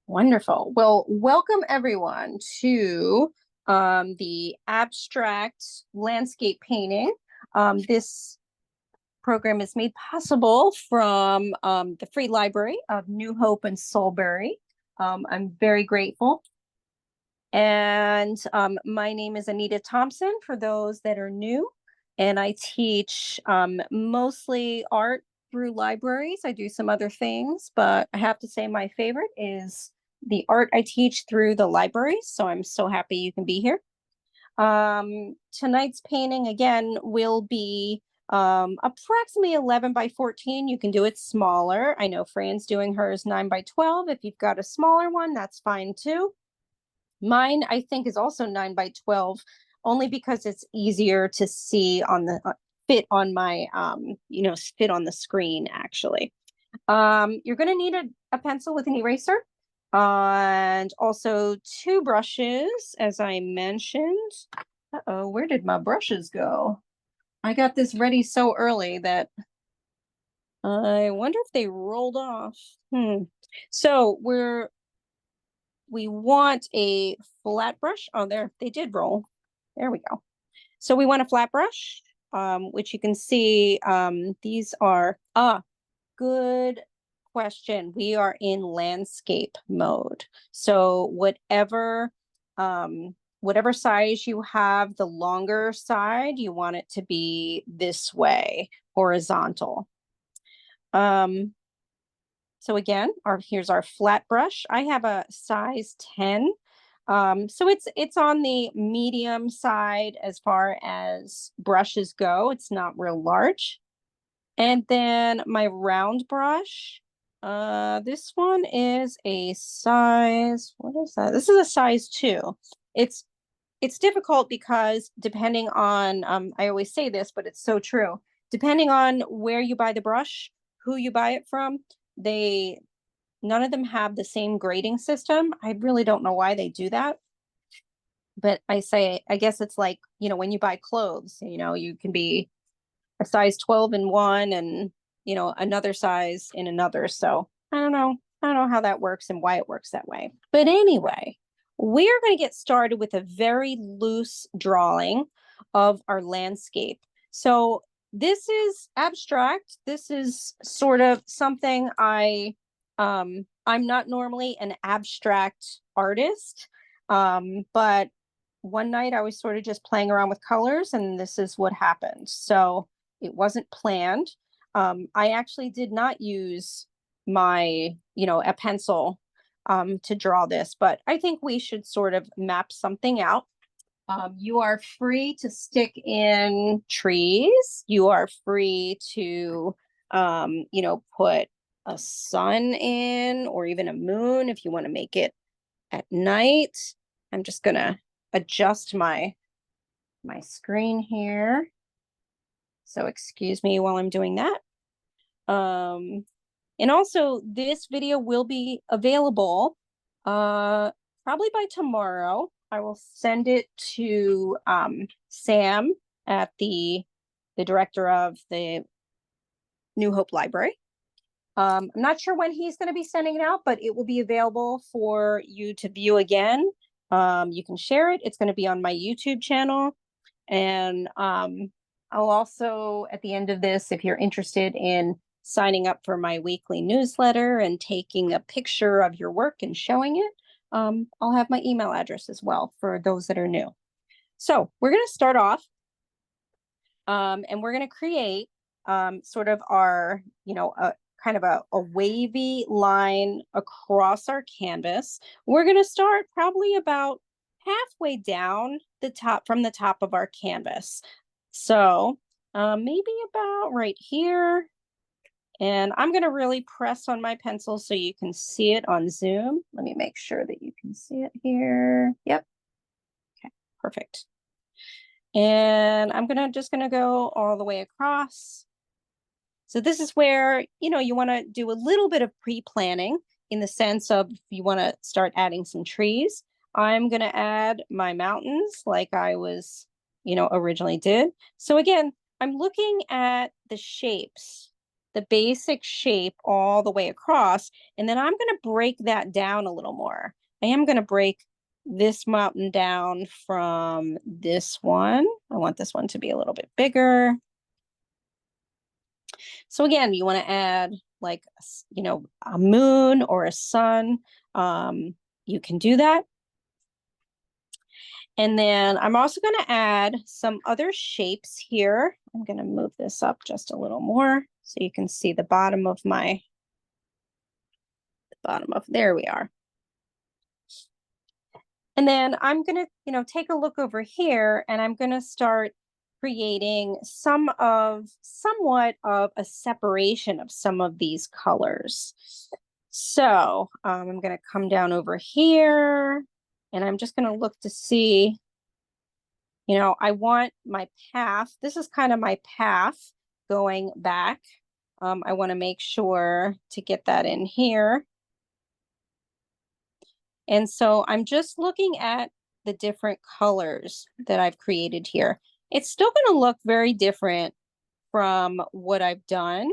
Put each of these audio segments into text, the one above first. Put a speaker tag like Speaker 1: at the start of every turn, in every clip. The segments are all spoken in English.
Speaker 1: Wonderful. Well, welcome everyone to the abstract landscape painting. This program is made possible from the Free Library of New Hope and Solebury. I'm very grateful. And my name is Anita Thompson for those that are new. And I teach mostly art through libraries. I do some other things, but I have to say my favorite is the art I teach through the libraries. So I'm so happy you can be here. Tonight's painting again will be approximately 11 by 14. You can do it smaller. I know Fran's doing hers 9 by 12. If you've got a smaller one, that's fine too. Mine, I think, is also 9 by 12, only because it's easier to see on the fit on my fit on the screen actually. You're going to need a pencil with an eraser and also two brushes, as I mentioned. Uh-oh, where did my brushes go? I got this ready so early that I wonder if they rolled off. So we want a flat brush. Oh, there, they did roll. There we go. So we want a flat brush, which you can see, these are, good question. We are in landscape mode. So whatever size you have, the longer side, you want it to be this way, horizontal. So again, here's our flat brush. I have a size 10. So it's on the medium side as far as brushes go. It's not real large. And then my round brush, this one is a size, what is that? This is a size 2. It's it's difficult because depending on, I always say this, but it's so true. Depending on where you buy the brush, who you buy it from, they none of them have the same grading system. I really don't know why they do that. But I guess it's like, when you buy clothes, you can be a size 12 in one and, another size in another. So I don't know. I don't know how that works and why it works that way. But anyway, we're going to get started with a very loose drawing of our landscape. So this is abstract. This is sort of something I'm not normally an abstract artist, but one night I was sort of just playing around with colors and this is what happened. So it wasn't planned. I actually did not use a pencil to draw this, but I think we should sort of map something out. You are free to stick in trees. You are free to, put a sun in or even a moon if you want to make it at night. I'm just going to adjust my screen here. So excuse me while I'm doing that. And also this video will be available probably by tomorrow. I will send it to Sam at the director of the New Hope Library. I'm not sure when he's going to be sending it out, but it will be available for you to view again. You can share it. It's going to be on my YouTube channel. And I'll also, at the end of this, if you're interested in signing up for my weekly newsletter and taking a picture of your work and showing it, I'll have my email address as well for those that are new. So we're going to start off and we're going to create sort of our, kind of a wavy line across our canvas. We're going to start probably about halfway down the top from the top of our canvas. So maybe about right here. And I'm going to really press on my pencil so you can see it on Zoom. Let me make sure that you can see it here. Yep. Okay, perfect. And I'm just going to go all the way across. So this is where, you want to do a little bit of pre-planning in the sense of if you want to start adding some trees. I'm going to add my mountains like I was, originally did. So again, I'm looking at the shapes the basic shape all the way across. And then I'm going to break that down a little more. I am going to break this mountain down from this one. I want this one to be a little bit bigger. So again, you want to add like, you know, a moon or a sun. You can do that. And then I'm also going to add some other shapes here. I'm going to move this up just a little more so you can see the bottom of there we are. And then I'm going to, you know, take a look over here, and I'm going to start creating somewhat of a separation of some of these colors. So I'm going to come down over here, and I'm just going to look to see, you know, I want my path. This is kind of my path going back. I want to make sure to get that in here. And so I'm just looking at the different colors that I've created here. It's still going to look very different from what I've done,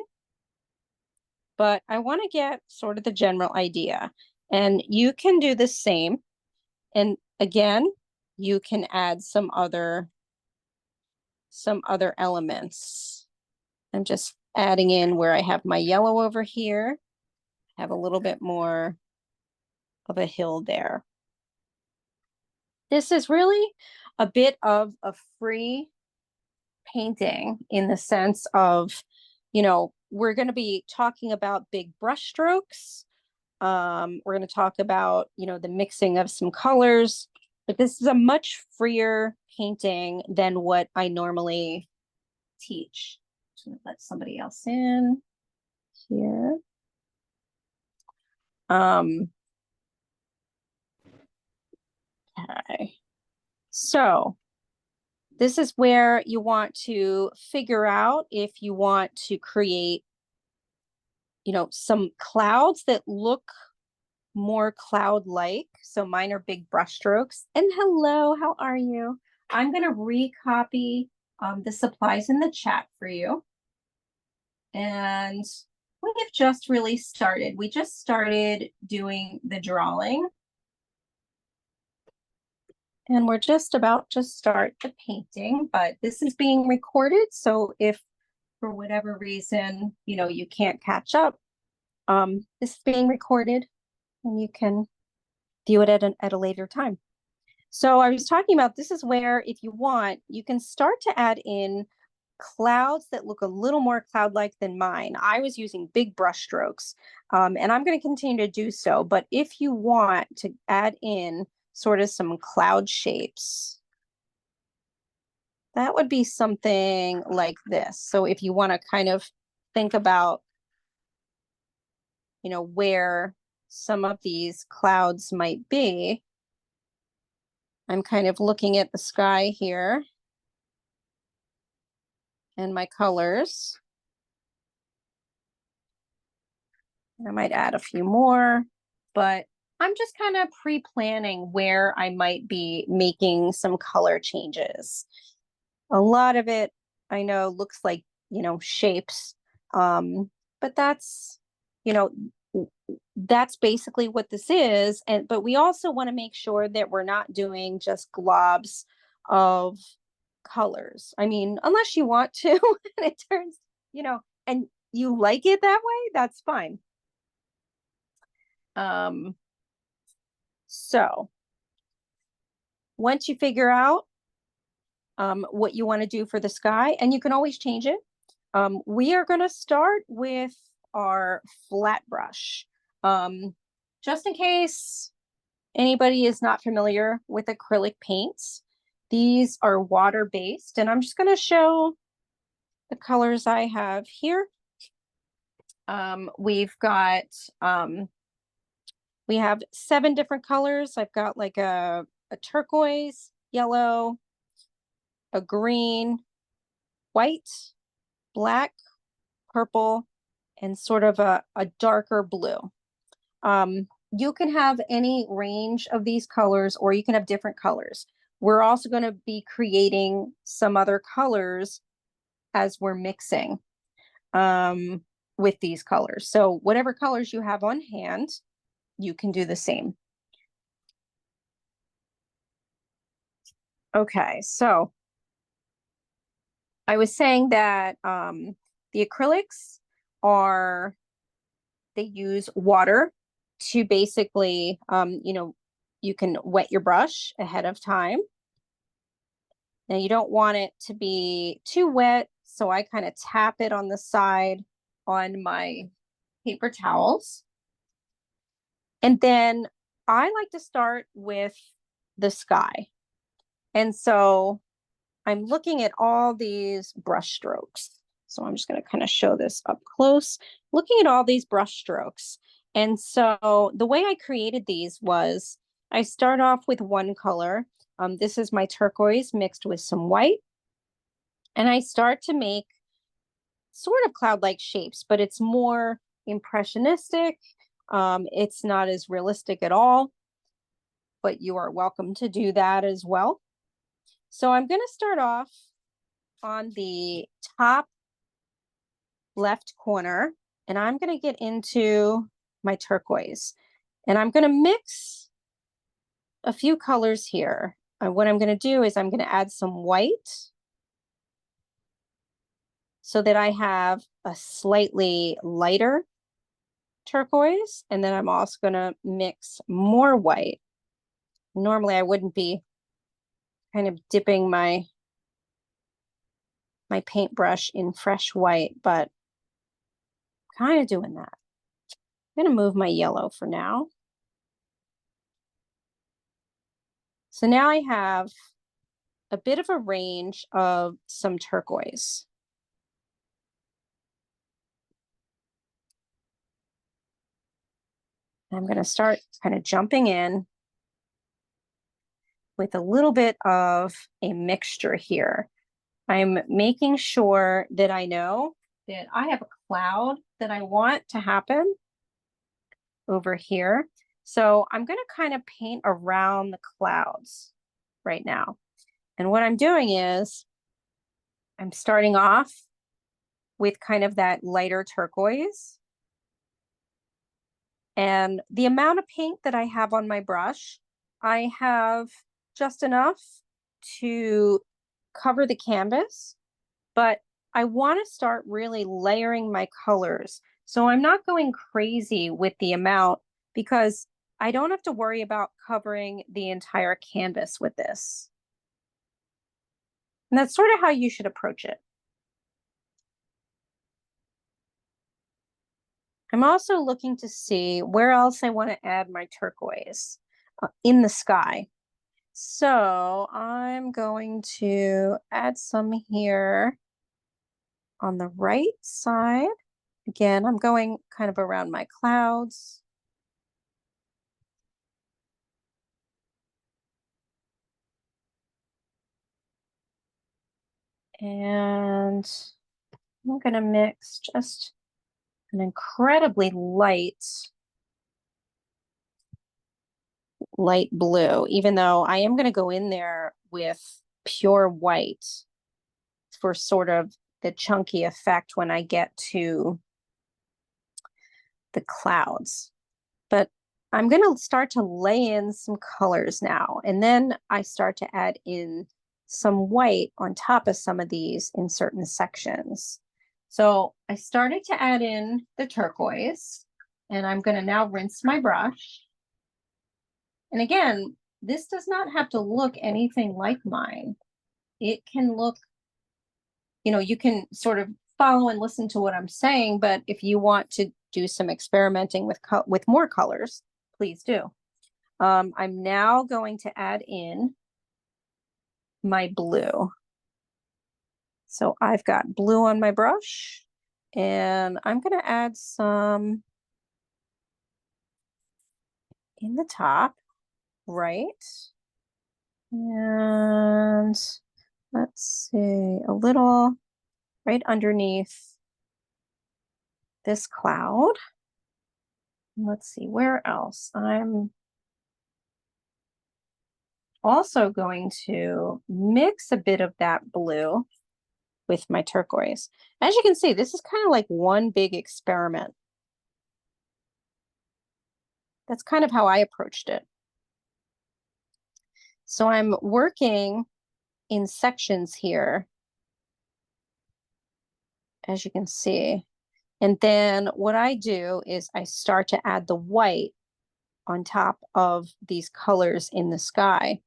Speaker 1: but I want to get sort of the general idea. And you can do the same. And again, you can add some other elements. I'm just adding in where I have my yellow over here. I have a little bit more of a hill there. This is really a bit of a free painting in the sense of, you know, we're going to be talking about big brush strokes. We're going to talk about, you know, the mixing of some colors, but this is a much freer painting than what I normally teach. I'm going to let somebody else in here. Okay. So this is where you want to figure out if you want to create, you know, some clouds that look more cloud-like. So mine are big brush strokes. And hello, how are you? I'm going to recopy the supplies in the chat for you. And we have just really started. We just started doing the drawing. And we're just about to start the painting, but this is being recorded. So if for whatever reason, you know, you can't catch up, this is being recorded and you can view it at a later time. So I was talking about, this is where, if you want, you can start to add in clouds that look a little more cloud-like than mine. I was using big brush strokes, and I'm going to continue to do so. But if you want to add in sort of some cloud shapes, that would be something like this. So if you want to kind of think about, you know, where some of these clouds might be, I'm kind of looking at the sky here and my colors. I might add a few more, but I'm just kind of pre-planning where I might be making some color changes. A lot of it, I know, looks like, you know, shapes, but that's, you know, that's basically what this is. But we also want to make sure that we're not doing just globs of colors. I mean, unless you want to, and it turns, you know, and you like it that way, that's fine. So once you figure out what you want to do for the sky, and you can always change it, we are going to start with our flat brush. Just in case anybody is not familiar with acrylic paints, these are water-based, and I'm just going to show the colors I have here. We've got, we have 7 different colors. I've got like a turquoise, yellow, a green, white, black, purple, and sort of a darker blue. You can have any range of these colors, or you can have different colors. We're also going to be creating some other colors as we're mixing. with these colors. So whatever colors you have on hand, you can do the same. Okay, so I was saying that the acrylics are, they use water to basically, you can wet your brush ahead of time. Now you don't want it to be too wet, so I kind of tap it on the side on my paper towels. And then I like to start with the sky. And so I'm looking at all these brush strokes. So I'm just going to kind of show this up close, looking at all these brush strokes. And so the way I created these was I start off with one color. This is my turquoise mixed with some white. And I start to make sort of cloud-like shapes, but it's more impressionistic. It's not as realistic at all, but you are welcome to do that as well. So I'm going to start off on the top left corner, and I'm going to get into my turquoise, and I'm going to mix a few colors here. What I'm going to do is I'm going to add some white so that I have a slightly lighter turquoise, and then I'm also going to mix more white. Normally I wouldn't be kind of dipping my paintbrush in fresh white, but kind of doing that. I'm going to move my yellow for now. So now I have a bit of a range of some turquoise. I'm going to start kind of jumping in with a little bit of a mixture here. I'm making sure that I know that I have a cloud that I want to happen over here. So I'm going to kind of paint around the clouds right now. And what I'm doing is I'm starting off with kind of that lighter turquoise. And the amount of paint that I have on my brush, I have just enough to cover the canvas, but I want to start really layering my colors. So I'm not going crazy with the amount because I don't have to worry about covering the entire canvas with this. And that's sort of how you should approach it. I'm also looking to see where else I want to add my turquoise in the sky. So I'm going to add some here on the right side. Again, I'm going kind of around my clouds. And I'm going to mix just an incredibly light blue, even though I am going to go in there with pure white for sort of the chunky effect when I get to the clouds. But I'm going to start to lay in some colors now, and then I start to add in some white on top of some of these in certain sections. So I started to add in the turquoise, and I'm going to now rinse my brush. And again, this does not have to look anything like mine. It can look, you can sort of follow and listen to what I'm saying, but if you want to do some experimenting with more colors, please do. I'm now going to add in my blue. So I've got blue on my brush, and I'm going to add some in the top, right? And let's see, a little right underneath this cloud. Let's see, where else? I'm also going to mix a bit of that blue with my turquoise. As you can see, this is kind of like one big experiment. That's kind of how I approached it. So I'm working in sections here, as you can see. And then what I do is I start to add the white on top of these colors in the sky.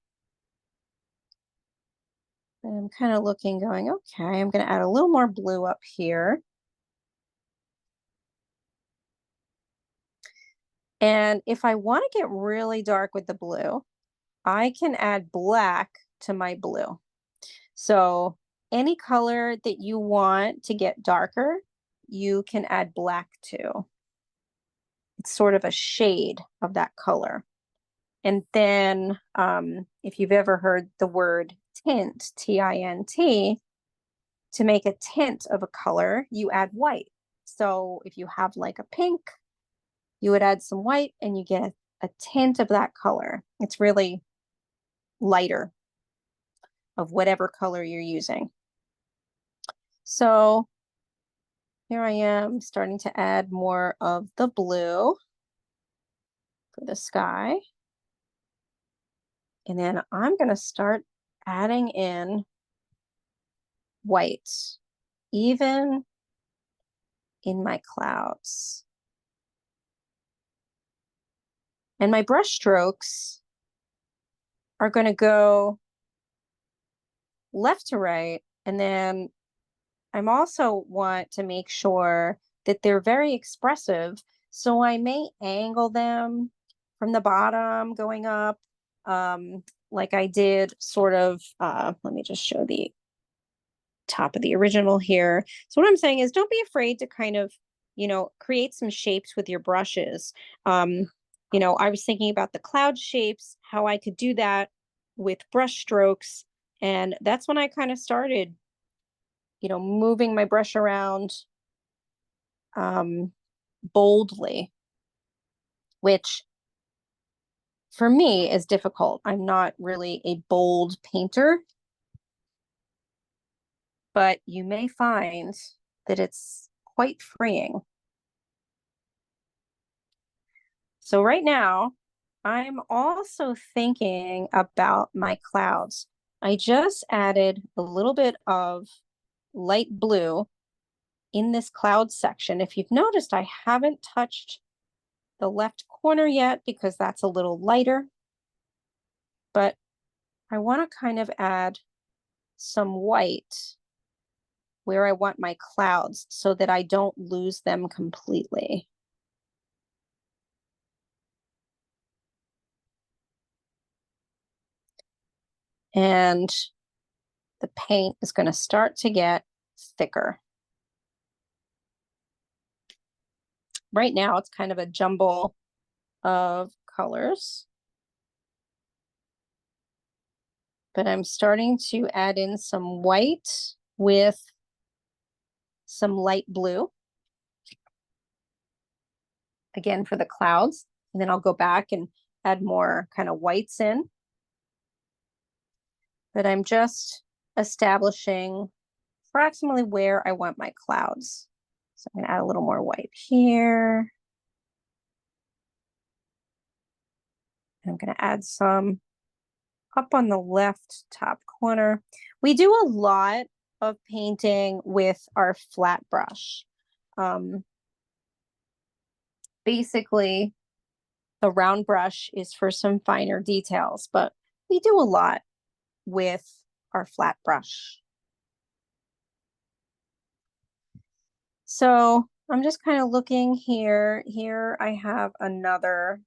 Speaker 1: And I'm kind of looking, going, okay, I'm going to add a little more blue up here. And if I want to get really dark with the blue, I can add black to my blue. So any color that you want to get darker, you can add black to. It's sort of a shade of that color. And then if you've ever heard the word tint, T-I-N-T, to make a tint of a color, you add white. So if you have like a pink, you would add some white and you get a tint of that color. It's really lighter of whatever color you're using. So here I am starting to add more of the blue for the sky. And then I'm going to start adding in white, even in my clouds. And my brush strokes are going to go left to right. And then I'm also want to make sure that they're very expressive. So I may angle them from the bottom going up, like I did sort of, let me just show the top of the original here. So what I'm saying is don't be afraid to kind of, create some shapes with your brushes. I was thinking about the cloud shapes, how I could do that with brush strokes. And that's when I kind of started, moving my brush around boldly, which for me is difficult. I'm not really a bold painter, but you may find that it's quite freeing. So right now, I'm also thinking about my clouds. I just added a little bit of light blue in this cloud section. If you've noticed, I haven't touched the left corner yet because that's a little lighter, but I want to kind of add some white where I want my clouds so that I don't lose them completely. And the paint is going to start to get thicker. Right now, it's kind of a jumble of colors. But I'm starting to add in some white with some light blue. Again, for the clouds. And then I'll go back and add more kind of whites in. But I'm just establishing approximately where I want my clouds. So I'm going to add a little more white here. I'm going to add some up on the left top corner. We do a lot of painting with our flat brush. Basically, the round brush is for some finer details, but we do a lot with our flat brush. So I'm just kind of looking here. Here I have another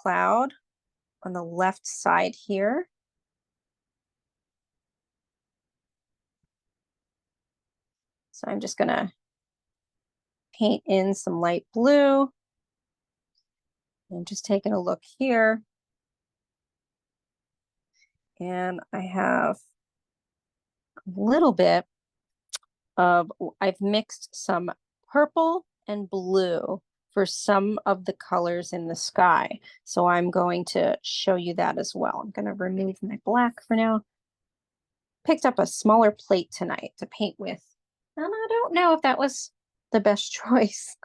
Speaker 1: cloud on the left side here. So I'm just gonna paint in some light blue. I'm just taking a look here. And I have a little bit of, I've mixed some purple and blue for some of the colors in the sky. So I'm going to show you that as well. I'm going to remove my black for now. picked up a smaller plate tonight to paint with. And I don't know if that was the best choice,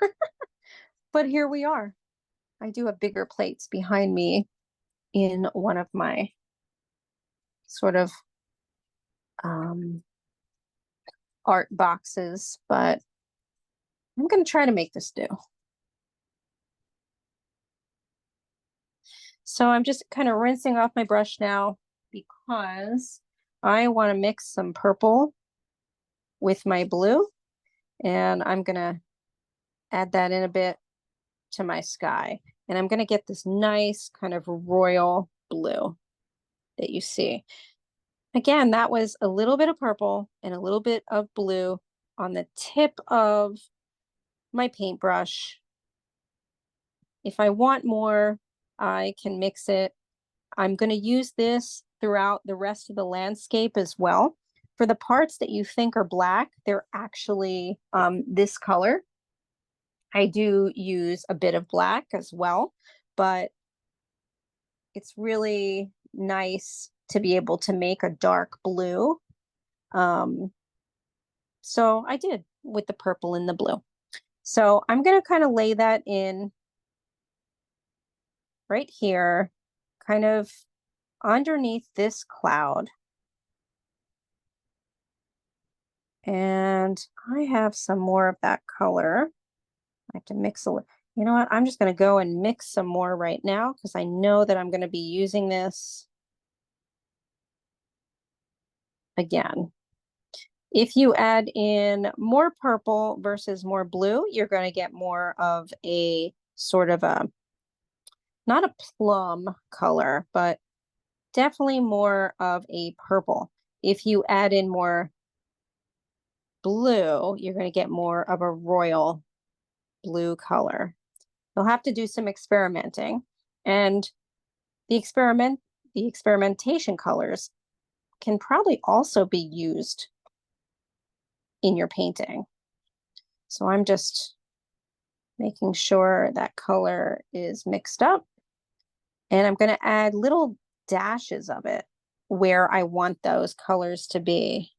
Speaker 1: but here we are. I do have bigger plates behind me in one of my sort of art boxes, but I'm going to try to make this do. So I'm just kind of rinsing off my brush now because I want to mix some purple with my blue, and I'm going to add that in a bit to my sky. And I'm going to get this nice kind of royal blue that you see. Again, that was a little bit of purple and a little bit of blue on the tip of my paintbrush. If I want more, I can mix it. I'm going to use this throughout the rest of the landscape as well. For the parts that you think are black, they're actually this color. I do use a bit of black as well, but it's really nice to be able to make a dark blue. So I did with the purple and the blue. So I'm going to kind of lay that in right here, kind of underneath this cloud. And I have some more of that color. I have to mix a little. You know what? I'm just going to go and mix some more right now because I know that I'm going to be using this again. If you add in more purple versus more blue, you're going to get more of a sort of a, not a plum color, but definitely more of a purple. If you add in more blue, you're going to get more of a royal blue color. You'll have to do some experimenting, and the experimentation colors can probably also be used in your painting. So I'm just making sure that color is mixed up, and I'm going to add little dashes of it where I want those colors to be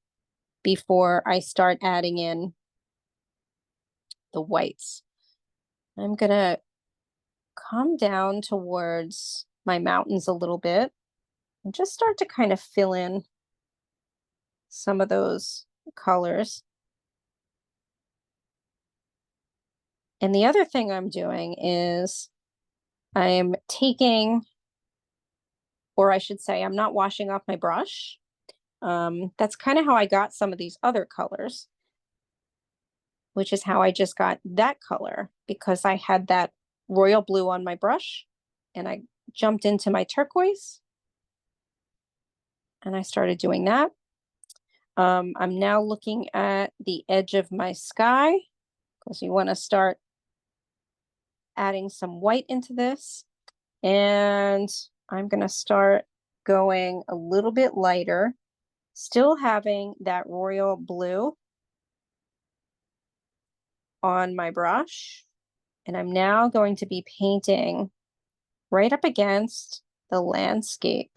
Speaker 1: before I start adding in the whites. I'm going to come down towards my mountains a little bit and just start to kind of fill in some of those colors. And the other thing I'm doing is I'm taking, or I should say, I'm not washing off my brush. That's kind of how I got some of these other colors, which is how I just got that color, because I had that royal blue on my brush and I jumped into my turquoise and I started doing that. I'm now looking at the edge of my sky because you want to start adding some white into this. And I'm going to start going a little bit lighter, still having that royal blue on my brush. And I'm now going to be painting right up against the landscape.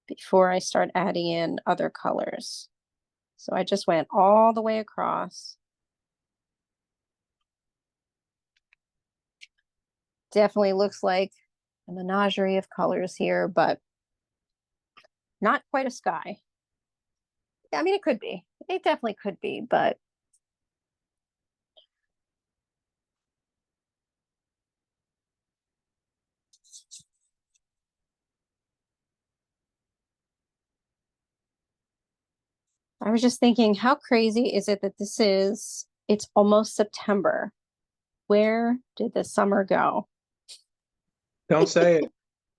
Speaker 1: Before I start adding in other colors. So I just went all the way across. Definitely looks like a menagerie of colors here, but not quite a sky. I mean, it could be. It definitely could be, but I was just thinking, how crazy is it that it's almost September. Where did the summer go?
Speaker 2: Don't say it.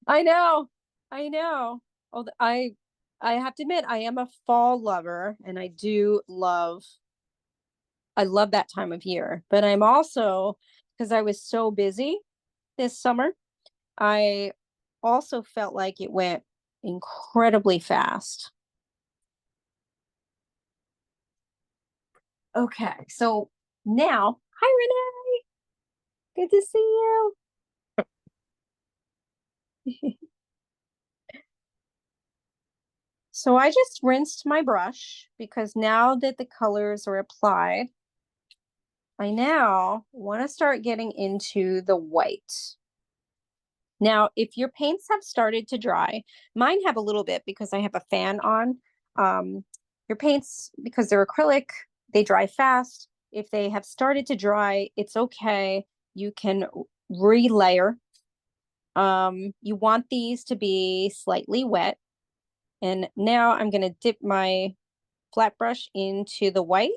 Speaker 1: I know. I know. Oh, I have to admit, I am a fall lover, and I love that time of year, but I'm also, because I was so busy this summer, I also felt like it went incredibly fast. Okay, so now, hi Renee, good to see you. So I just rinsed my brush because now that the colors are applied, I now want to start getting into the white. Now, if your paints have started to dry, mine have a little bit because I have a fan on. Your paints, because they're acrylic, they dry fast. If they have started to dry, it's okay. You can relayer. You want these to be slightly wet. And now I'm going to dip my flat brush into the white.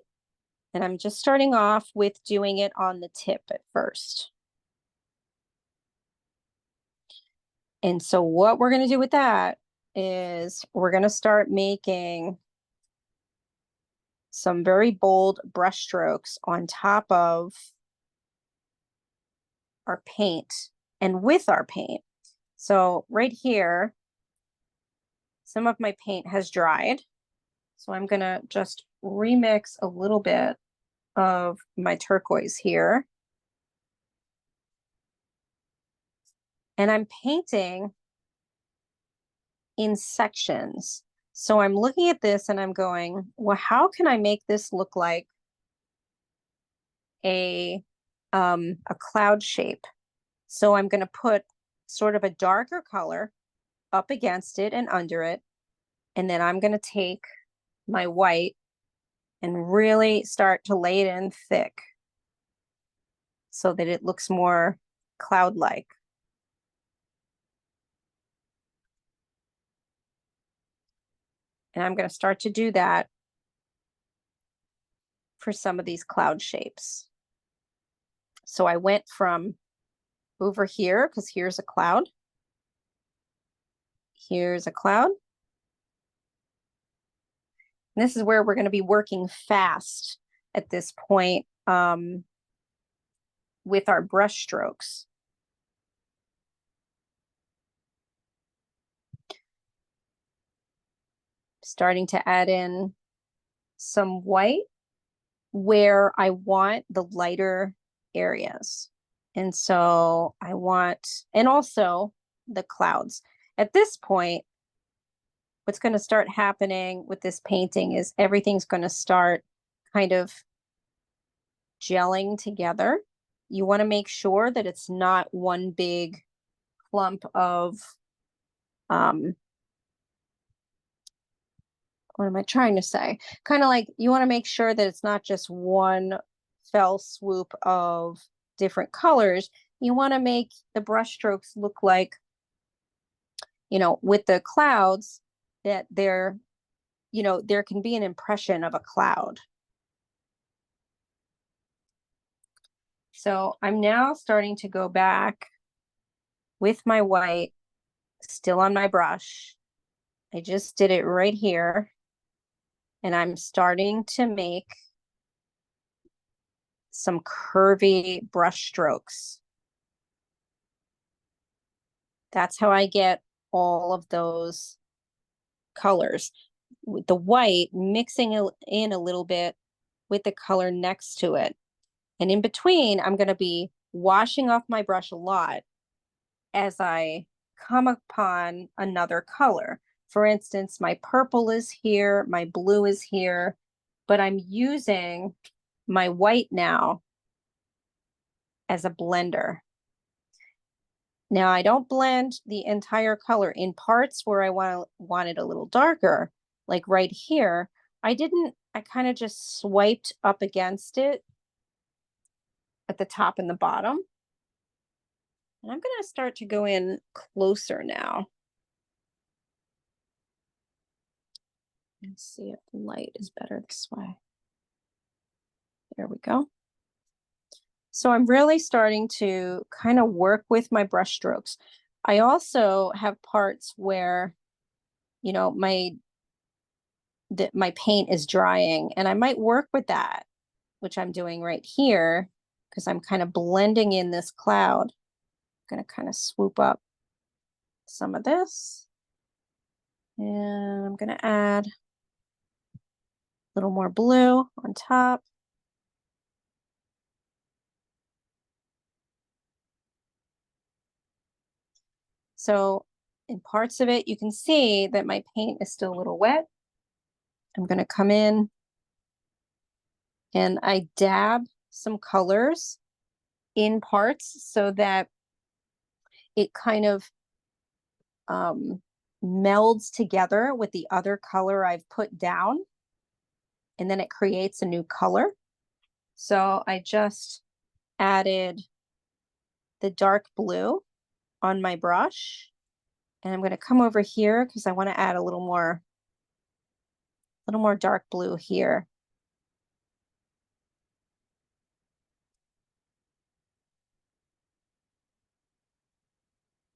Speaker 1: And I'm just starting off with doing it on the tip at first. And so what we're going to do with that is we're going to start making some very bold brush strokes on top of our paint and with our paint. So right here, some of my paint has dried. So I'm going to just remix a little bit of my turquoise here. And I'm painting in sections. So I'm looking at this and I'm going, well, how can I make this look like a cloud shape? So I'm going to put sort of a darker color up against it and under it. And then I'm going to take my white and really start to lay it in thick so that it looks more cloud-like. And I'm going to start to do that for some of these cloud shapes. So I went from over here, because here's a cloud. Here's a cloud. And this is where we're going to be working fast at this point with our brush strokes. Starting to add in some white where I want the lighter areas. And so I want, and also the clouds. At this point, what's going to start happening with this painting is everything's going to start kind of gelling together. You want to make sure that it's not one big clump of, what am I trying to say? Kind of like you want to make sure that it's not just one fell swoop of different colors. You want to make the brush strokes look like, with the clouds, that there can be an impression of a cloud. So I'm now starting to go back with my white still on my brush. I just did it right here. And I'm starting to make some curvy brush strokes. That's how I get all of those colors. With the white mixing in a little bit with the color next to it. And in between, I'm going to be washing off my brush a lot as I come upon another color. For instance, my purple is here, my blue is here, but I'm using my white now as a blender. Now I don't blend the entire color. In parts where I want it a little darker, like right here, I kind of just swiped up against it at the top and the bottom. And I'm going to start to go in closer now. Let's see if the light is better this way. There we go. So I'm really starting to kind of work with my brush strokes. I also have parts where, my paint is drying, and I might work with that, which I'm doing right here, because I'm kind of blending in this cloud. I'm going to kind of swoop up some of this. And I'm going to add a little more blue on top. So in parts of it, you can see that my paint is still a little wet. I'm going to come in and I dab some colors in parts so that it kind of melds together with the other color I've put down, and then it creates a new color. So I just added the dark blue on my brush, and I'm going to come over here because I want to add a little more dark blue here.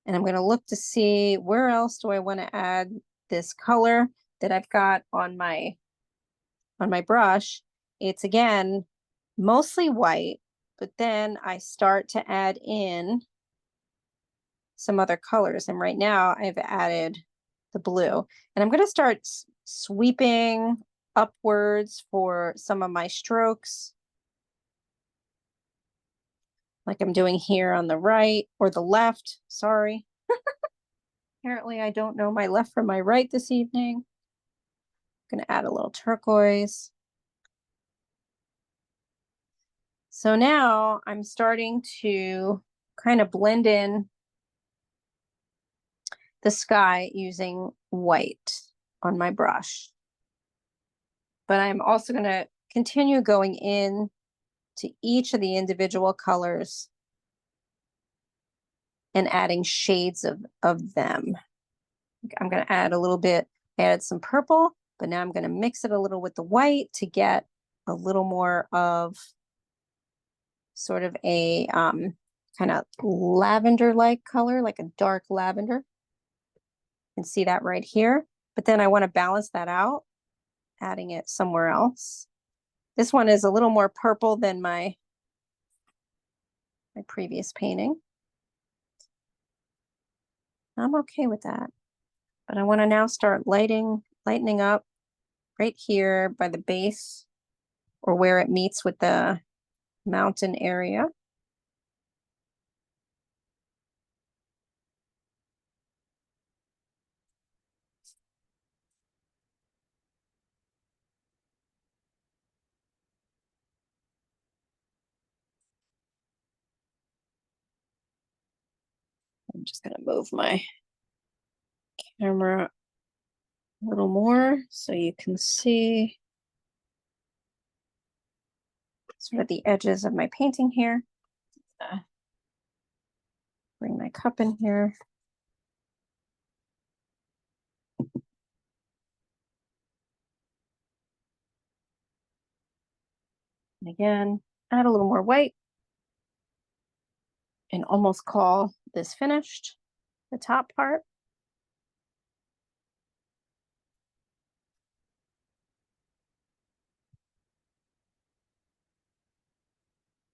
Speaker 1: And I'm going to look to see where else do I want to add this color that I've got on my brush. It's again mostly white, but then I start to add in some other colors. And right now I've added the blue, and I'm going to start sweeping upwards for some of my strokes, like I'm doing here on the right or the left. Sorry. Apparently I don't know my left from my right this evening. I'm going to add a little turquoise. So now I'm starting to kind of blend in the sky using white on my brush. But I'm also going to continue going in to each of the individual colors and adding shades of them. I'm going to add a little bit, added some purple, but now I'm going to mix it a little with the white to get a little more of sort of a kind of lavender-like color, like a dark lavender. You can see that right here. But then I want to balance that out, adding it somewhere else. This one is a little more purple than my previous painting. I'm okay with that. But I want to now start lightening up right here by the base or where it meets with the mountain area. I'm just going to move my camera a little more so you can see sort of the edges of my painting here. Bring my cup in here. And again, add a little more white and almost call this finished, the top part.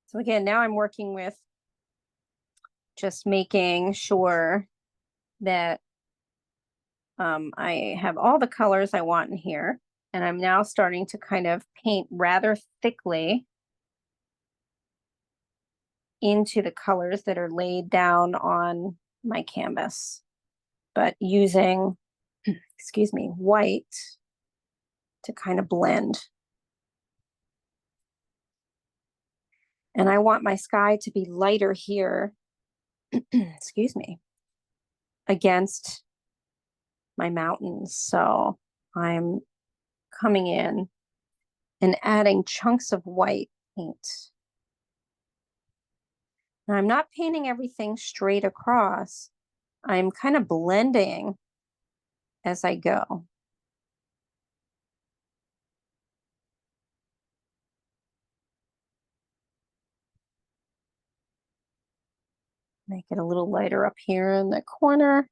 Speaker 1: So again, now I'm working with just making sure that I have all the colors I want in here. And I'm now starting to kind of paint rather thickly into the colors that are laid down on my canvas, but using, excuse me, white to kind of blend. And I want my sky to be lighter here, excuse me, against my mountains. So I'm coming in and adding chunks of white paint. Now I'm not painting everything straight across. I'm kind of blending as I go. Make it a little lighter up here in the corner.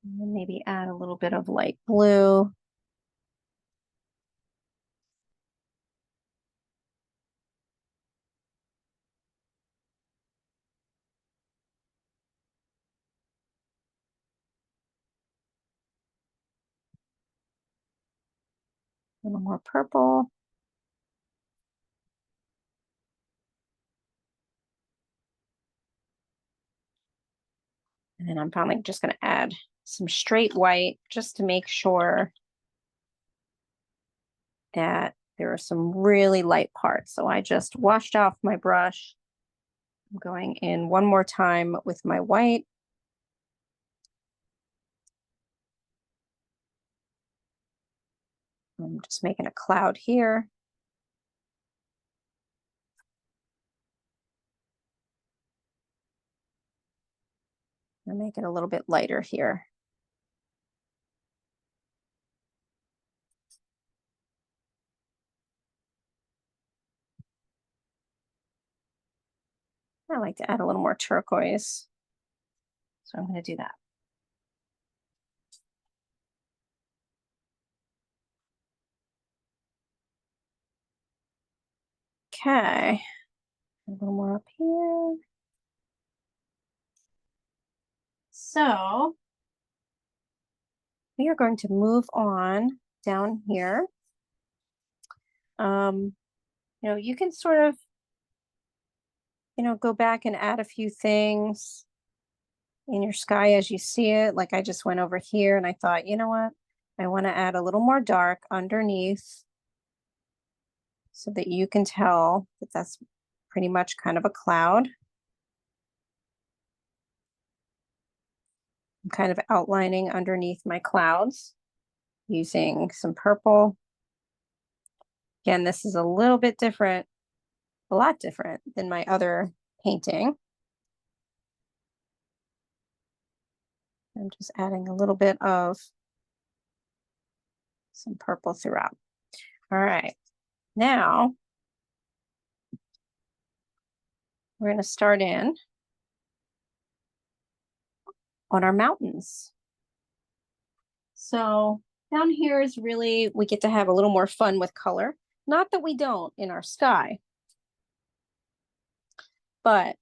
Speaker 1: And then maybe add a little bit of light blue. A little more purple. And I'm finally just going to add some straight white just to make sure that there are some really light parts. So I just washed off my brush. I'm going in one more time with my white. I'm just making a cloud here. And make it a little bit lighter here. I like to add a little more turquoise. So I'm going to do that. Okay. A little more up here. So we are going to move on down here. You can sort of, go back and add a few things in your sky as you see it. Like I just went over here and I thought, you know what? I want to add a little more dark underneath so that you can tell that that's pretty much kind of a cloud. I'm kind of outlining underneath my clouds using some purple. Again, this is a little bit different, a lot different than my other painting. I'm just adding a little bit of some purple throughout. All right, now we're going to start in on our mountains. So down here is really, we get to have a little more fun with color. Not that we don't in our sky, but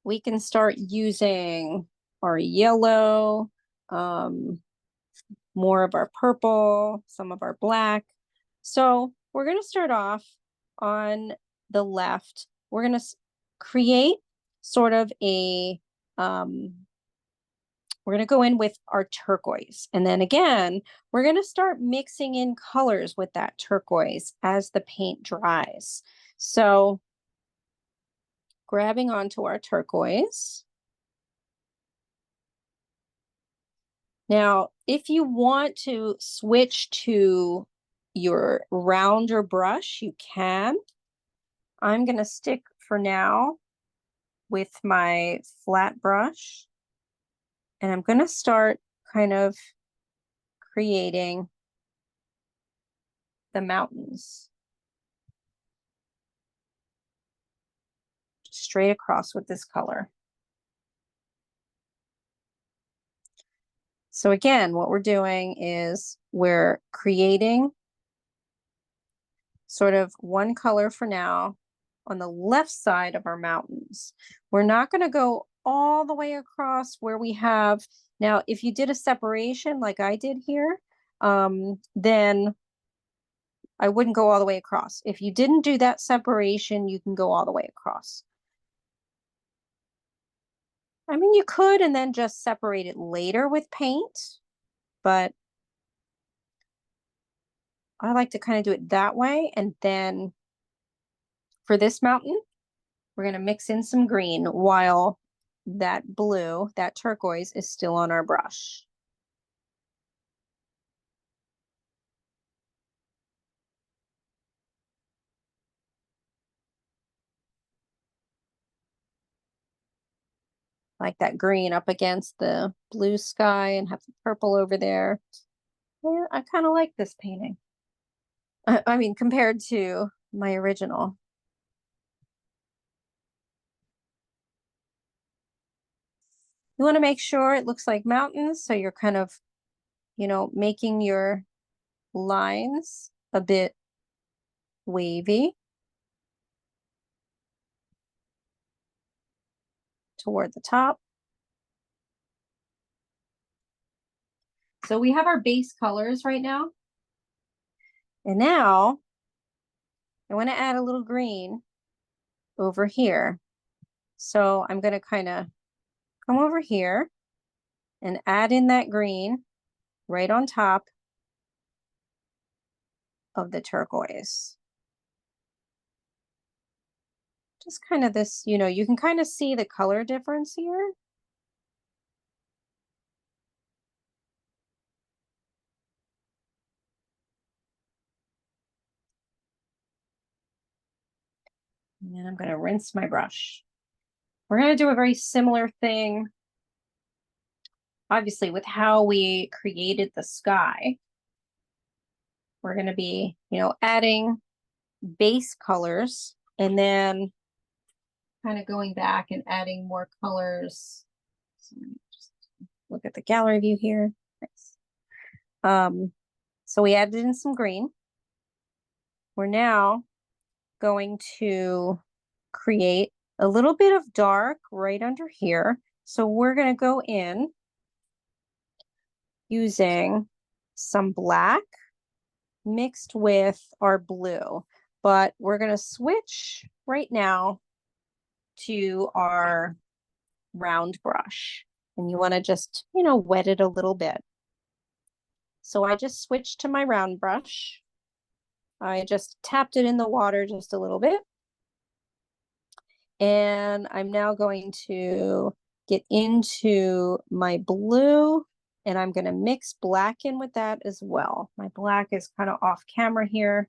Speaker 1: we can start using our yellow, more of our purple, some of our black. So we're going to start off on the left. We're going to create sort of a, we're going to go in with our turquoise. And then again, we're going to start mixing in colors with that turquoise as the paint dries. So grabbing onto our turquoise. Now, if you want to switch to your rounder brush, you can. I'm going to stick for now with my flat brush. And I'm going to start kind of creating the mountains. Straight across with this color. So again, what we're doing is we're creating sort of one color for now on the left side of our mountains. We're not going to go all the way across where we have, now if you did a separation like I did here, then I wouldn't go all the way across. If you didn't do that separation, you can go all the way across. I mean, you could and then just separate it later with paint, but I like to kind of do it that way. And then for this mountain, we're going to mix in some green while that blue, that turquoise, is still on our brush. Like that green up against the blue sky and have the purple over there. Yeah, I kind of like this painting. I mean, compared to my original. You want to make sure it looks like mountains, so you're kind of, making your lines a bit wavy toward the top. So we have our base colors right now. And now I want to add a little green over here. So I'm going to kind of come over here and add in that green right on top of the turquoise. Just kind of this, you can kind of see the color difference here. And then I'm going to rinse my brush. We're going to do a very similar thing, obviously, with how we created the sky. We're going to be, adding base colors and then kind of going back and adding more colors. So just look at the gallery view here. Nice. So we added in some green. We're now going to create a little bit of dark right under here. So we're going to go in using some black mixed with our blue, but we're going to switch right now to our round brush, and you want to just, wet it a little bit. So I just switched to my round brush. I just tapped it in the water just a little bit. And I'm now going to get into my blue, and I'm going to mix black in with that as well. My black is kind of off camera here.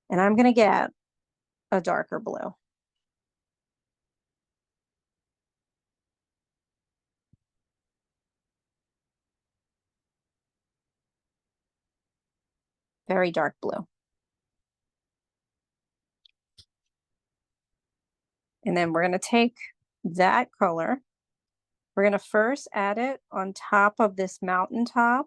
Speaker 1: And I'm going to get a darker blue. Very dark blue. And then we're going to take that color. We're going to first add it on top of this mountaintop.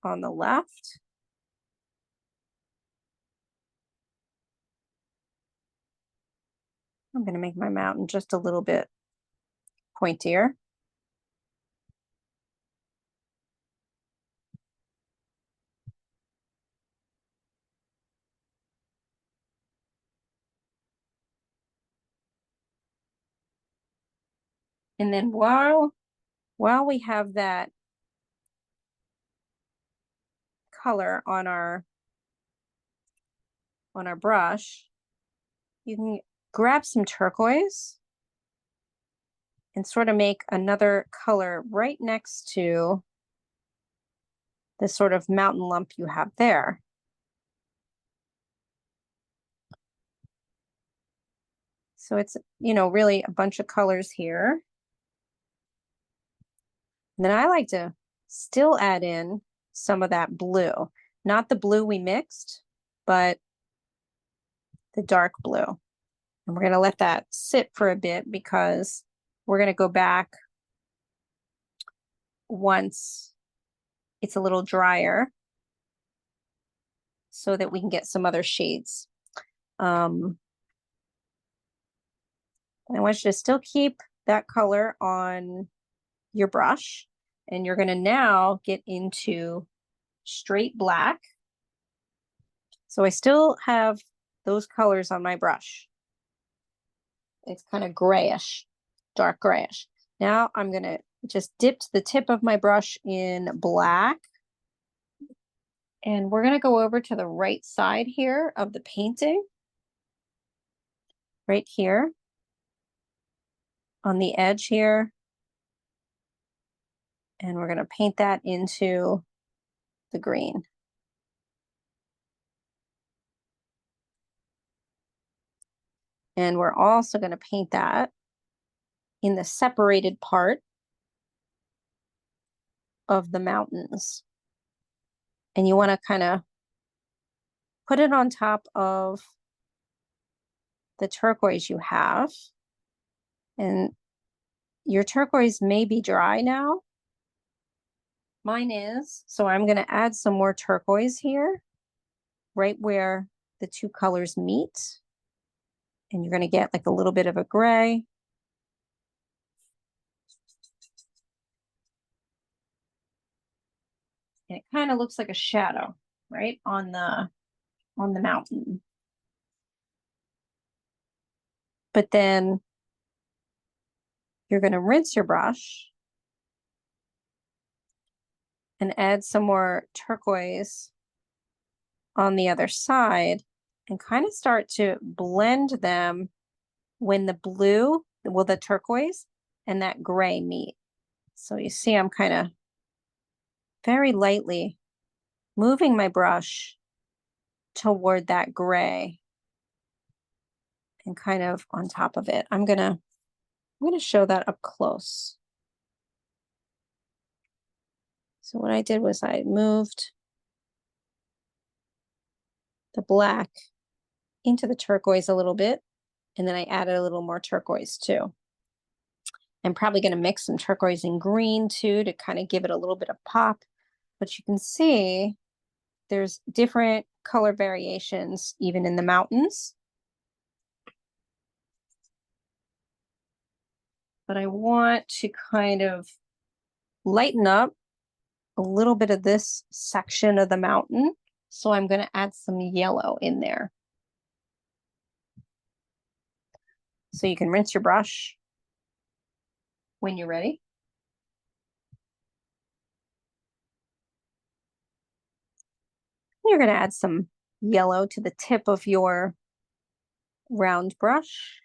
Speaker 1: On the left. I'm going to make my mountain just a little bit pointier. And then while we have that color on our brush, you can grab some turquoise and sort of make another color right next to this sort of mountain lump you have there. So it's, really a bunch of colors here. And then I like to still add in some of that blue, not the blue we mixed, but the dark blue. And we're going to let that sit for a bit because we're going to go back once it's a little drier so that we can get some other shades. I want you to still keep that color on your brush, and you're going to now get into straight black. So I still have those colors on my brush. It's kind of grayish, dark grayish. Now I'm going to just dip the tip of my brush in black. And we're going to go over to the right side here of the painting. Right here. On the edge here. And we're going to paint that into the green. And we're also going to paint that in the separated part of the mountains. And you want to kind of put it on top of the turquoise you have. And your turquoise may be dry now. Mine is. So I'm going to add some more turquoise here, right where the two colors meet. And you're going to get like a little bit of a gray. And it kind of looks like a shadow, right, on on the mountain. But then you're going to rinse your brush and add some more turquoise on the other side and kind of start to blend them when the blue, well, the turquoise and that gray meet. So you see I'm kind of very lightly moving my brush toward that gray and kind of on top of it. I'm gonna show that up close. So what I did was I moved the black into the turquoise a little bit, and then I added a little more turquoise too. I'm probably going to mix some turquoise and green too to kind of give it a little bit of pop. But you can see there's different color variations even in the mountains. But I want to kind of lighten up a little bit of this section of the mountain. So I'm going to add some yellow in there. So you can rinse your brush when you're ready. You're going to add some yellow to the tip of your round brush.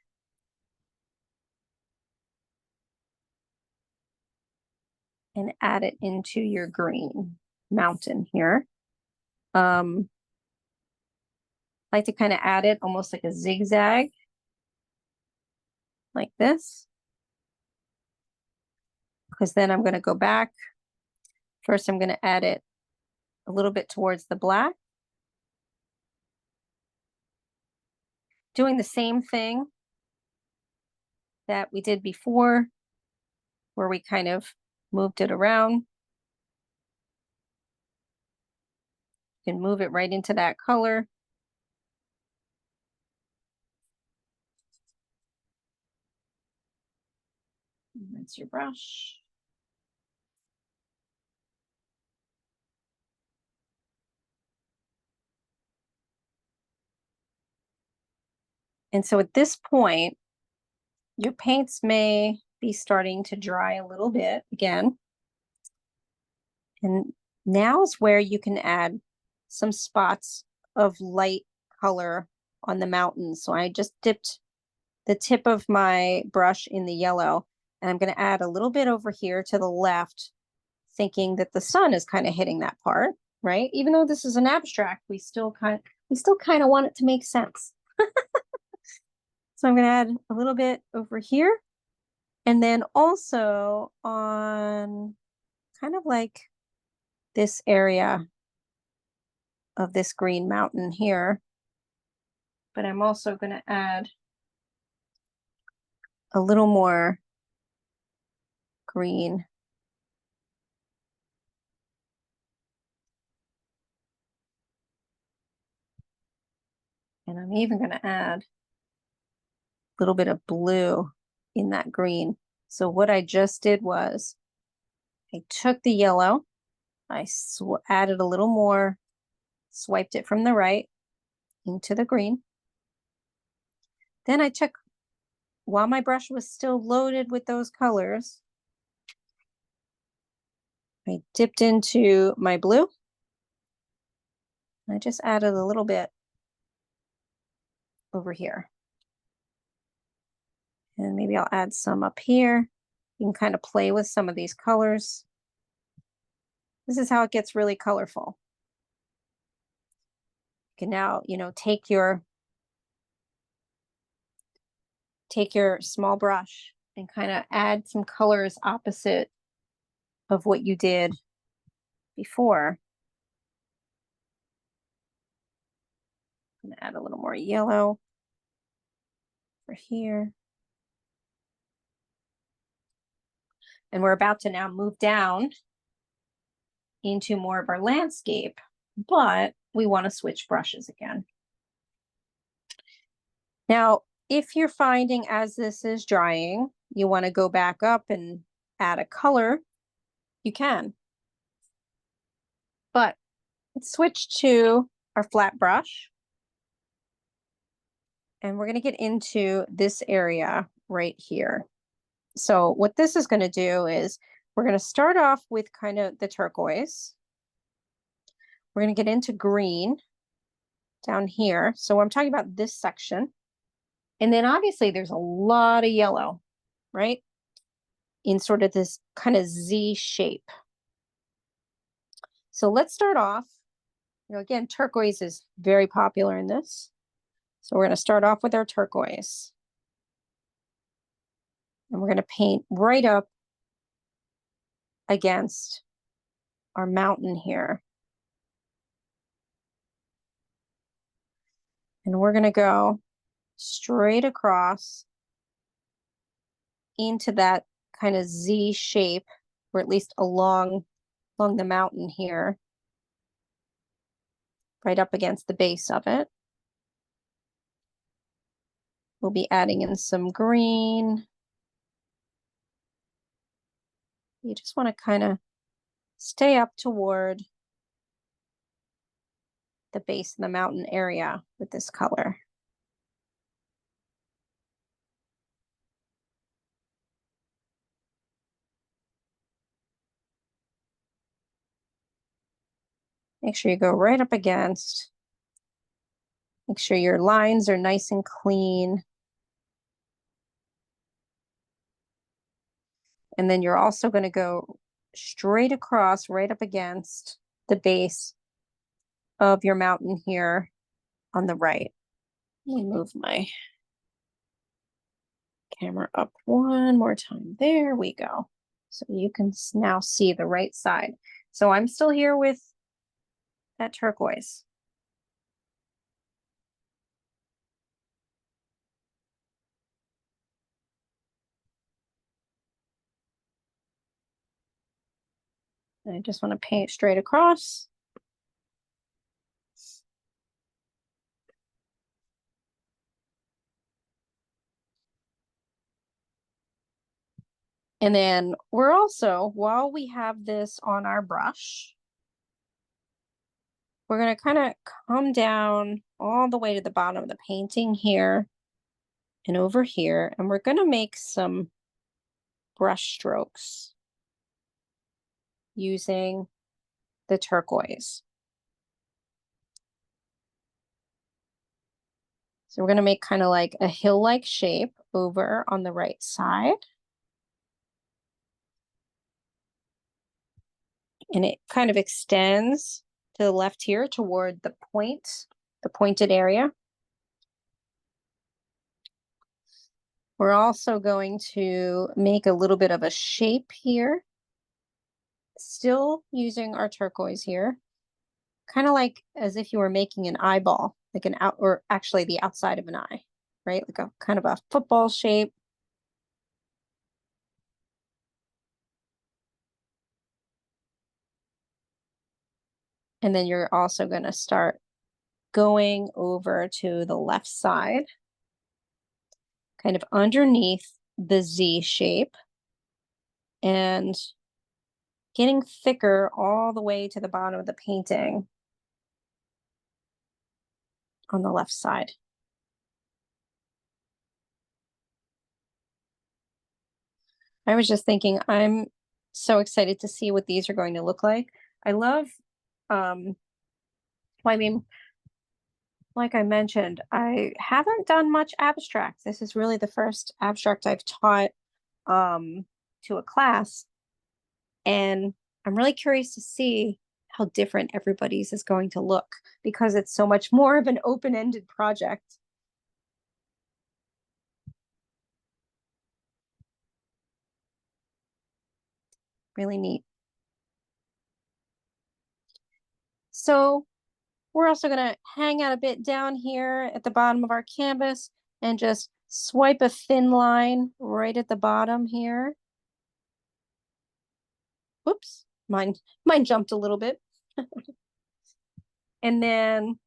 Speaker 1: And add it into your green mountain here. I like to kind of add it almost like a zigzag, like this. Because then I'm going to go back. First, I'm going to add it a little bit towards the black. Doing the same thing that we did before, where we kind of moved it around. You can move it right into that color. Rinse your brush. And so at this point, your paints may be starting to dry a little bit again. And now is where you can add some spots of light color on the mountain. So I just dipped the tip of my brush in the yellow, and I'm going to add a little bit over here to the left, thinking that the sun is kind of hitting that part, right? Even though this is an abstract, we still kind of want it to make sense. So I'm going to add a little bit over here, and then also on kind of like this area of this green mountain here. But I'm also going to add a little more green. And I'm even going to add a little bit of blue in that green. So what I just did was I took the yellow, I added a little more, swiped it from the right into the green. Then I took, while my brush was still loaded with those colors, I dipped into my blue. I just added a little bit over here. And maybe I'll add some up here. You can kind of play with some of these colors. This is how it gets really colorful. You can now, take your small brush and kind of add some colors opposite of what you did before. I'm going to add a little more yellow for here. And we're about to now move down into more of our landscape, but we want to switch brushes again. Now, if you're finding as this is drying, you want to go back up and add a color, you can. But let's switch to our flat brush. And we're going to get into this area right here. So what this is going to do is we're going to start off with kind of the turquoise. We're going to get into green down here. So I'm talking about this section. And then obviously there's a lot of yellow, right? In sort of this kind of Z shape. So let's start off. Again, turquoise is very popular in this. So we're going to start off with our turquoise. And we're going to paint right up against our mountain here. And we're going to go straight across into that kind of Z shape, or at least along the mountain here, right up against the base of it. We'll be adding in some green. You just want to kind of stay up toward the base of the mountain area with this color. Make sure you go right up against. Make sure your lines are nice and clean. And then you're also going to go straight across, right up against the base of your mountain here on the right. Let me move my camera up one more time. There we go. So you can now see the right side. So I'm still here with that turquoise. And I just want to paint straight across. And then we're also, while we have this on our brush, we're going to kind of come down all the way to the bottom of the painting here and over here. And we're going to make some brush strokes using the turquoise. So we're going to make kind of like a hill-like shape over on the right side. And it kind of extends to the left here toward the point, the pointed area. We're also going to make a little bit of a shape here, still using our turquoise here, kind of like as if you were making an eyeball, like an out, or actually the outside of an eye, right? Like a kind of a football shape. And then you're also going to start going over to the left side, kind of underneath the Z shape, and getting thicker all the way to the bottom of the painting on the left side. I was just thinking, I'm so excited to see what these are going to look like. I love, well, I mean, like I mentioned, I haven't done much abstract. This is really the first abstract I've taught to a class. And I'm really curious to see how different everybody's is going to look because it's so much more of an open-ended project. Really neat. So we're also going to hang out a bit down here at the bottom of our canvas and just swipe a thin line right at the bottom here. Whoops, mine jumped a little bit. And then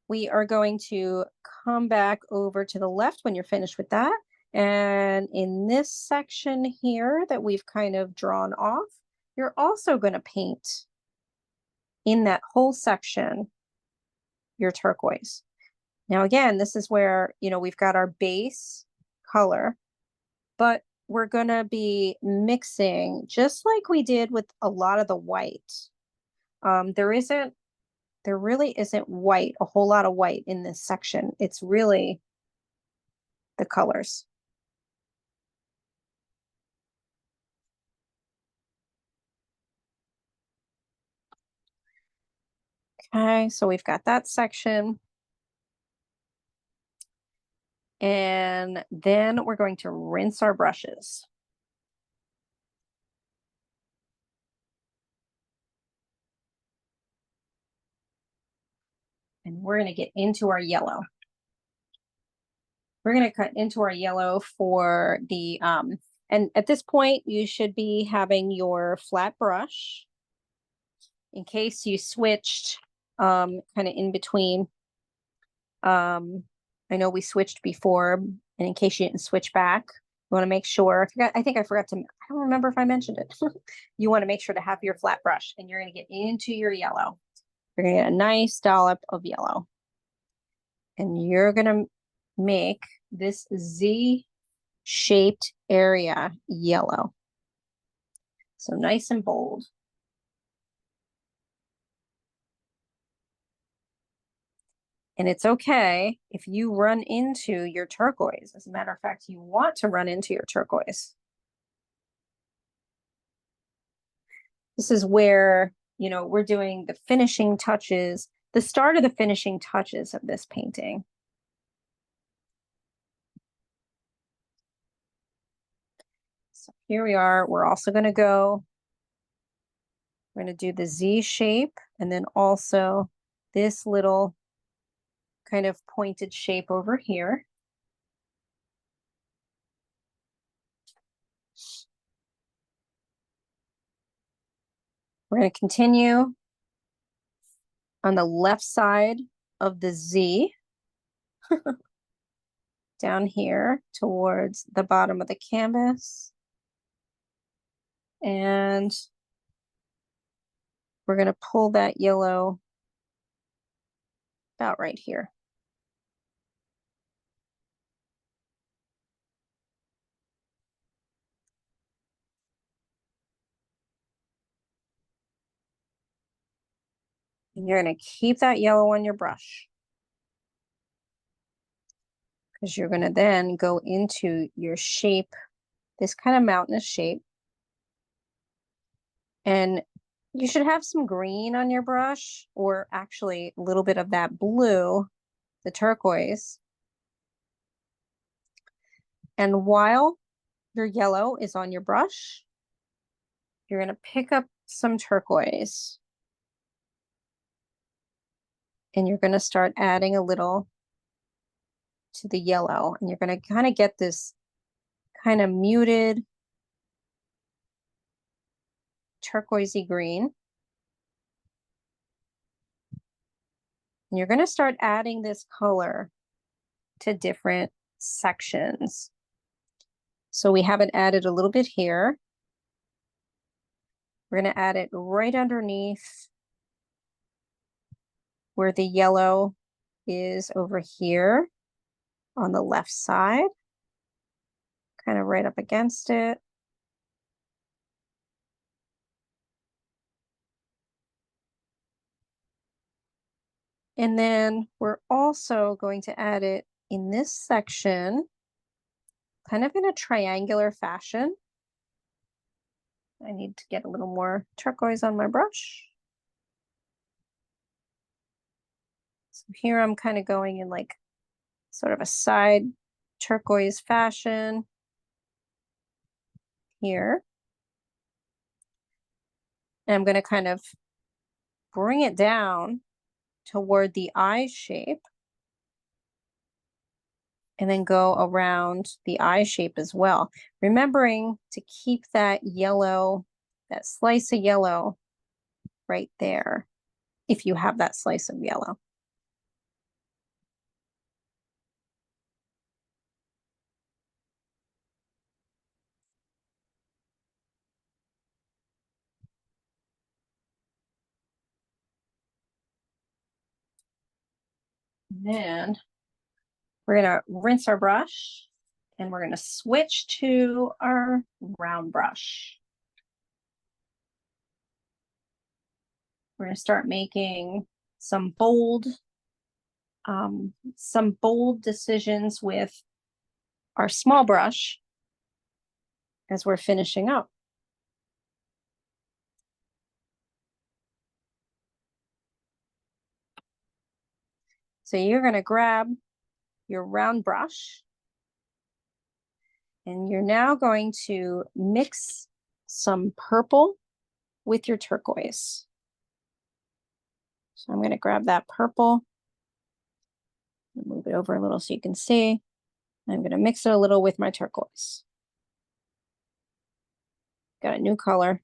Speaker 1: we are going to come back over to the left when you're finished with that. And in this section here that we've kind of drawn off, you're also going to paint in that whole section your turquoise. Now, again, this is where, we've got our base color, but we're going to be mixing just like we did with a lot of the white. There really isn't white, a whole lot of white in this section. It's really the colors. Okay, so we've got that section. And then we're going to rinse our brushes. And we're going to get into our yellow. We're going to cut into our yellow for the, and at this point, you should be having your flat brush in case you switched kind of in between. I know we switched before, and in case you didn't switch back, you want to make sure, I think I forgot to, I don't remember if I mentioned it. You want to make sure to have your flat brush, and you're going to get into your yellow. You're going to get a nice dollop of yellow. And you're going to make this Z-shaped area yellow. So nice and bold. And it's okay if you run into your turquoise. As a matter of fact, you want to run into your turquoise. This is where, we're doing the finishing touches, the start of the finishing touches of this painting. So here we are. We're also going to go, we're going to do the Z shape, and then also this little kind of pointed shape over here. We're going to continue on the left side of the Z down here towards the bottom of the canvas. And we're going to pull that yellow about right here. And you're going to keep that yellow on your brush, because you're going to then go into your shape, this kind of mountainous shape. And you should have some green on your brush, or actually a little bit of that blue, the turquoise. And while your yellow is on your brush, you're going to pick up some turquoise. And you're going to start adding a little to the yellow. And you're going to kind of get this kind of muted turquoisey green. And you're going to start adding this color to different sections. So we have it added a little bit here. We're going to add it right underneath where the yellow is over here on the left side, kind of right up against it. And then we're also going to add it in this section, kind of in a triangular fashion. I need to get a little more turquoise on my brush. So here I'm kind of going in like sort of a side turquoise fashion here. And I'm going to kind of bring it down toward the eye shape, and then go around the eye shape as well. Remembering to keep that yellow, that slice of yellow right there, if you have that slice of yellow. And then We're gonna rinse our brush and we're gonna switch to our round brush. We're gonna start making some bold decisions with our small brush as we're finishing up. So you're going to grab your round brush and you're now going to mix some purple with your turquoise. So I'm going to grab that purple and move it over a little so you can see. I'm going to mix it a little with my turquoise. Got a new color.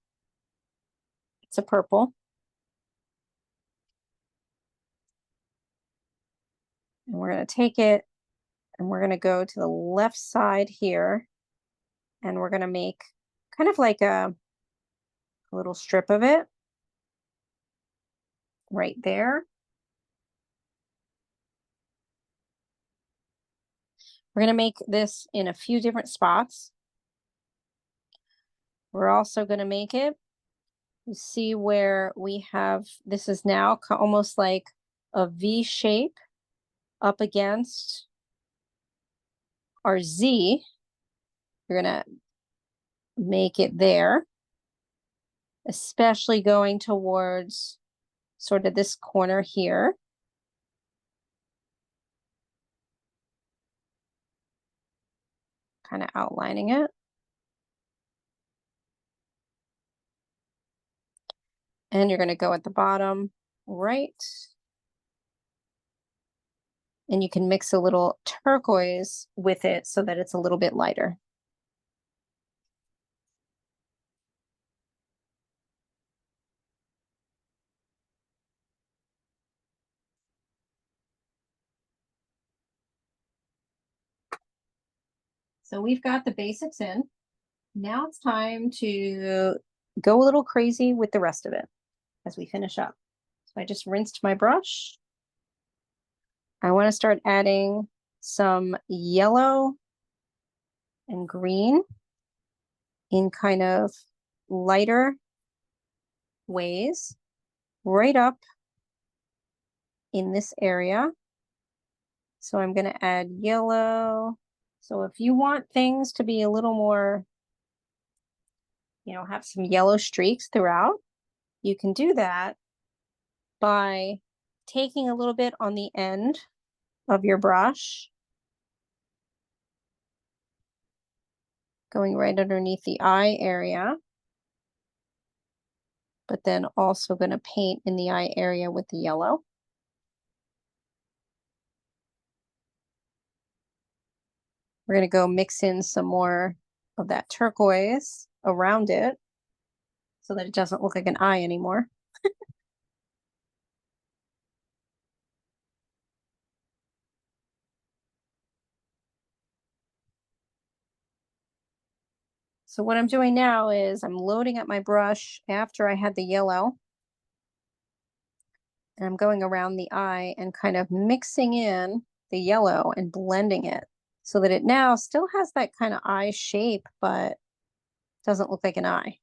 Speaker 1: It's a purple. And we're going to take it and we're going to go to the left side here. And we're going to make kind of like a little strip of it right there. We're going to make this in a few different spots. We're also going to make it, you see where we have, this is now almost like a V shape up against our Z. You're going to make it there, especially going towards sort of this corner here. Kind of outlining it. And you're going to go at the bottom right. And you can mix a little turquoise with it so that it's a little bit lighter. So we've got the basics in. Now it's time to go a little crazy with the rest of it as we finish up. So I just rinsed my brush. I want to start adding some yellow and green in kind of lighter ways right up in this area. So I'm going to add yellow. So if you want things to be a little more, you know, have some yellow streaks throughout, you can do that by taking a little bit on the end of your brush, going right underneath the eye area, but then also going to paint in the eye area with the yellow. We're going to go mix in some more of that turquoise around it so that it doesn't look like an eye anymore. So what I'm doing now is I'm loading up my brush after I had the yellow. And I'm going around the eye and kind of mixing in the yellow and blending it so that it now still has that kind of eye shape, but doesn't look like an eye.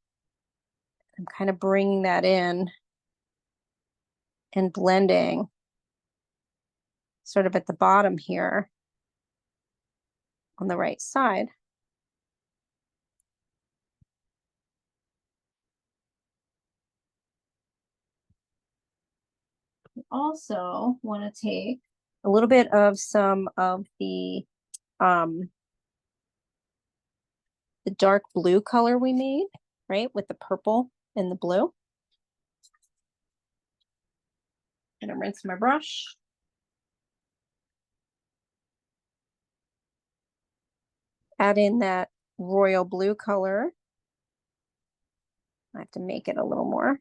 Speaker 1: I'm kind of bringing that in and blending sort of at the bottom here on the right side. We also want to take a little bit of some of the dark blue color we made, right, with the purple and the blue. I'm gonna rinse my brush. Add in that royal blue color. I have to make it a little more.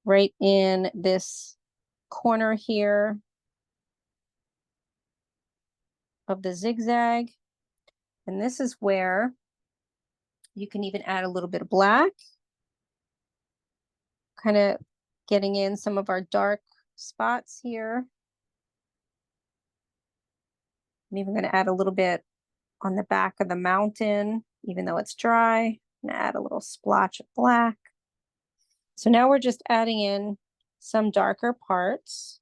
Speaker 1: Right in this corner here of the zigzag. And this is where you can even add a little bit of black, kind of getting in some of our dark spots here. I'm even going to add a little bit on the back of the mountain, even though it's dry. I'm going to add a little splotch of black. So now we're just adding in some darker parts.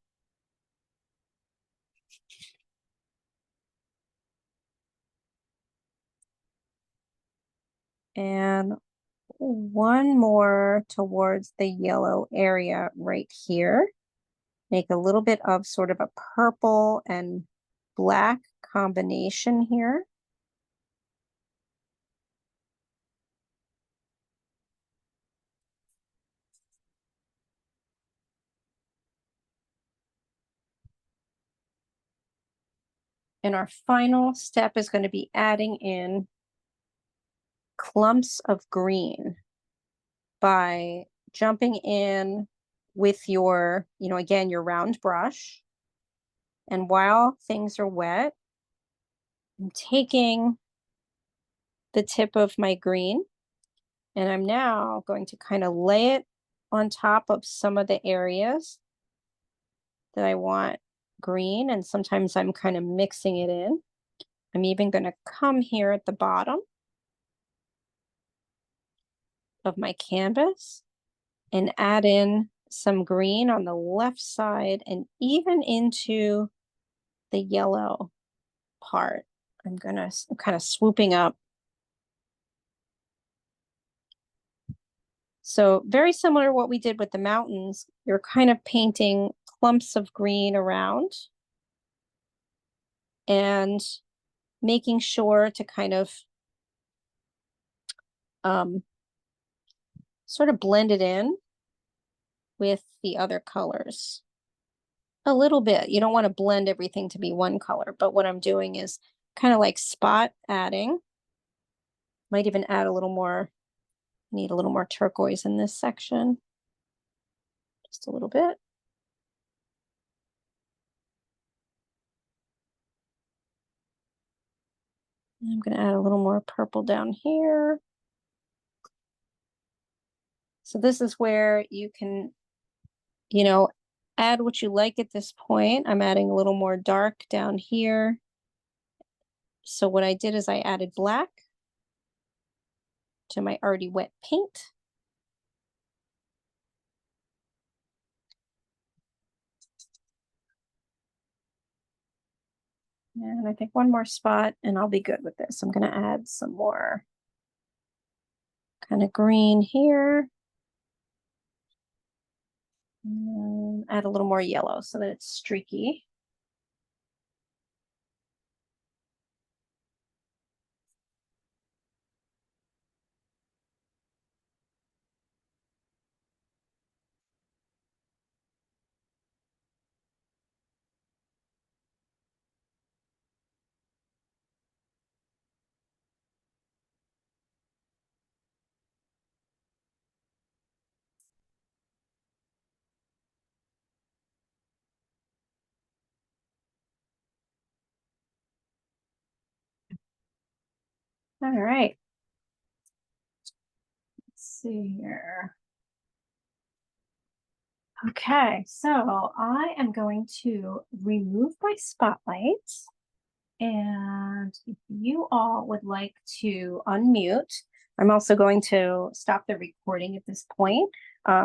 Speaker 1: And one more towards the yellow area right here. Make a little bit of sort of a purple and black combination here. And our final step is going to be adding in clumps of green by jumping in with your, again, your round brush. And while things are wet, I'm taking the tip of my green and I'm now going to kind of lay it on top of some of the areas that I want green. And sometimes I'm kind of mixing it in. I'm even going to come here at the bottom of my canvas and add in some green on the left side and even into the yellow part. I'm kind of swooping up. So very similar to what we did with the mountains, you're kind of painting clumps of green around and making sure to kind of sort of blend it in with the other colors. A little bit. You don't want to blend everything to be one color, but what I'm doing is kind of like spot adding. Might even add a little more, need a little more turquoise in this section. Just a little bit. And I'm going to add a little more purple down here. So this is where you can, add what you like at this point. I'm adding a little more dark down here. So what I did is I added black to my already wet paint. And I think one more spot and I'll be good with this. I'm going to add some more kind of green here. And add a little more yellow so that it's streaky. All right. Let's see here. Okay, so I am going to remove my spotlight. And if you all would like to unmute, I'm also going to stop the recording at this point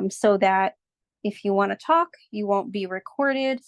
Speaker 1: so that if you want to talk, you won't be recorded